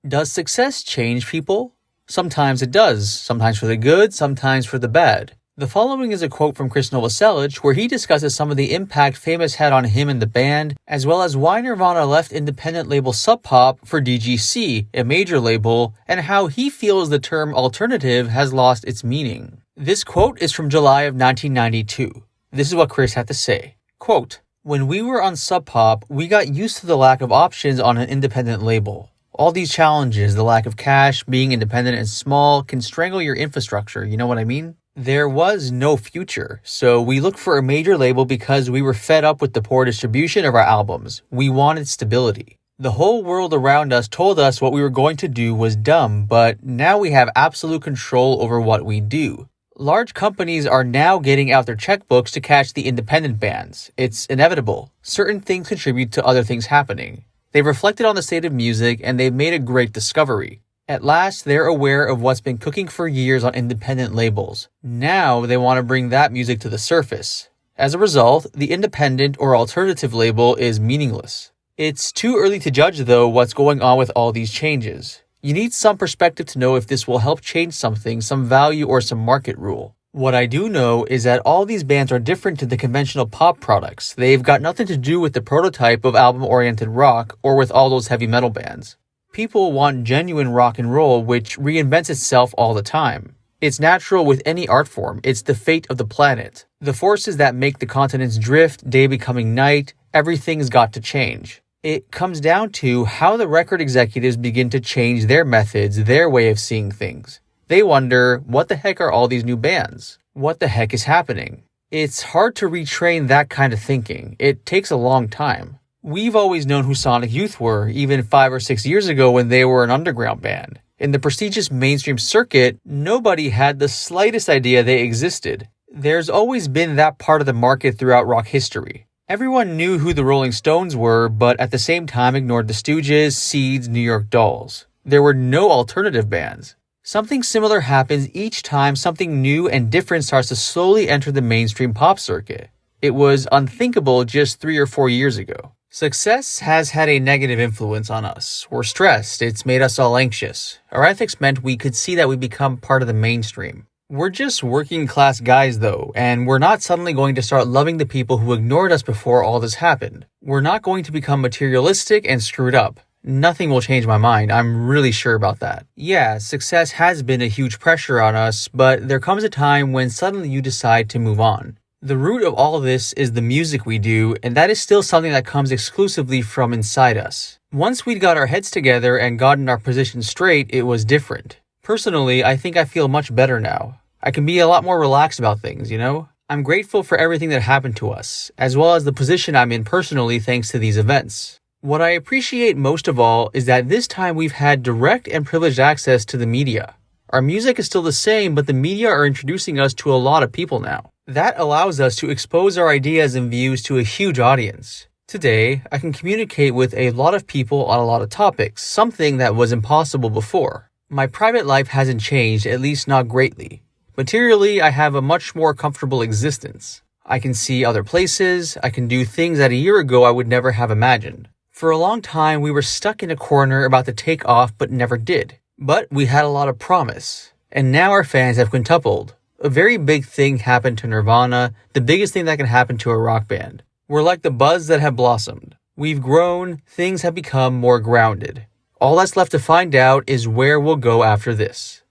Does success change people? Sometimes it does, sometimes for the good, sometimes for the bad. The following is a quote from Chris Novoselic where he discusses some of the impact Famous had on him and the band, as well as why Nirvana left independent label Sub Pop for DGC, a major label, and how he feels the term alternative has lost its meaning. This quote is from July of 1992. This is what Chris had to say. Quote, "When we were on Sub Pop, we got used to the lack of options on an independent label. All these challenges, the lack of cash, being independent and small, can strangle your infrastructure, you know what I mean? There was no future, so we looked for a major label because we were fed up with the poor distribution of our albums. We wanted stability. The whole world around us told us what we were going to do was dumb, but now we have absolute control over what we do. Large companies are now getting out their checkbooks to catch the independent bands. It's inevitable. Certain things contribute to other things happening. They've reflected on the state of music, and they've made a great discovery. At last, they're aware of what's been cooking for years on independent labels. Now, they want to bring that music to the surface. As a result, the independent or alternative label is meaningless. It's too early to judge, though, what's going on with all these changes. You need some perspective to know if this will help change something, some value, or some market rule. What I do know is that all these bands are different to the conventional pop products. They've got nothing to do with the prototype of album-oriented rock or with all those heavy metal bands. People want genuine rock and roll, which reinvents itself all the time. It's natural with any art form. It's the fate of the planet. The forces that make the continents drift, day becoming night, everything's got to change. It comes down to how the record executives begin to change their methods, their way of seeing things. They wonder, what the heck are all these new bands? What the heck is happening? It's hard to retrain that kind of thinking. It takes a long time. We've always known who Sonic Youth were, even 5 or 6 years ago when they were an underground band. In the prestigious mainstream circuit, nobody had the slightest idea they existed. There's always been that part of the market throughout rock history. Everyone knew who the Rolling Stones were, but at the same time ignored the Stooges, Seeds, New York Dolls. There were no alternative bands. Something similar happens each time something new and different starts to slowly enter the mainstream pop circuit. It was unthinkable just 3 or 4 years ago. Success has had a negative influence on us. We're stressed. It's made us all anxious. Our ethics meant we could see that we become part of the mainstream. We're just working class guys though, and we're not suddenly going to start loving the people who ignored us before all this happened. We're not going to become materialistic and screwed up. Nothing will change my mind. I'm really sure about that. Yeah, success has been a huge pressure on us, but there comes a time when suddenly you decide to move on. The root of all this is the music we do, and that is still something that comes exclusively from inside us. Once we'd got our heads together and gotten our position straight, it was different. Personally, I think I feel much better now. I can be a lot more relaxed about things, you know? I'm grateful for everything that happened to us, as well as the position I'm in personally thanks to these events. What I appreciate most of all is that this time we've had direct and privileged access to the media. Our music is still the same, but the media are introducing us to a lot of people now. That allows us to expose our ideas and views to a huge audience. Today, I can communicate with a lot of people on a lot of topics, something that was impossible before. My private life hasn't changed, at least not greatly. Materially, I have a much more comfortable existence. I can see other places, I can do things that a year ago I would never have imagined. For a long time, we were stuck in a corner about to take off but never did. But we had a lot of promise. And now our fans have quintupled. A very big thing happened to Nirvana, the biggest thing that can happen to a rock band. We're like the buds that have blossomed. We've grown, things have become more grounded. All that's left to find out is where we'll go after this.